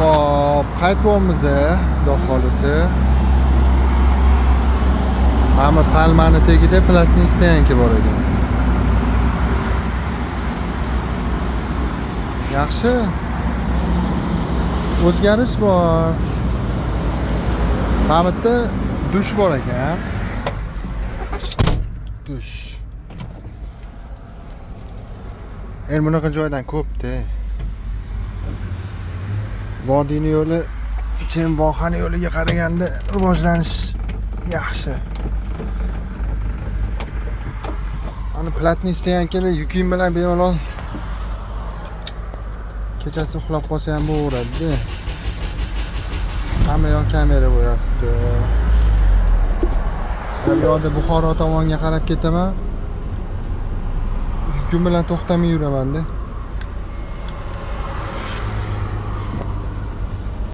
Xo'p, qaytyapmiz, xudo xolisi. Mana palmani tagida platni istaganki bor ekan. Yaxshi. O'zgarish bor. Mana bu yerda dush bor ekan. Dush. Bunaqa joydan ko'pda. Vodiyning yo'li Chemvohani yo'liga qaraganda rivojlanish yaxshi. Ana platni istaganlar yuking bilan bemalol kechasi uxlab qolsa ham bo'laveradi-da. Hamma yoq kamera bo'yatibdi. Bu yoqda Buxoro tomonga qarab ketaman. Yukim bilan to'xtamay yuraman-da.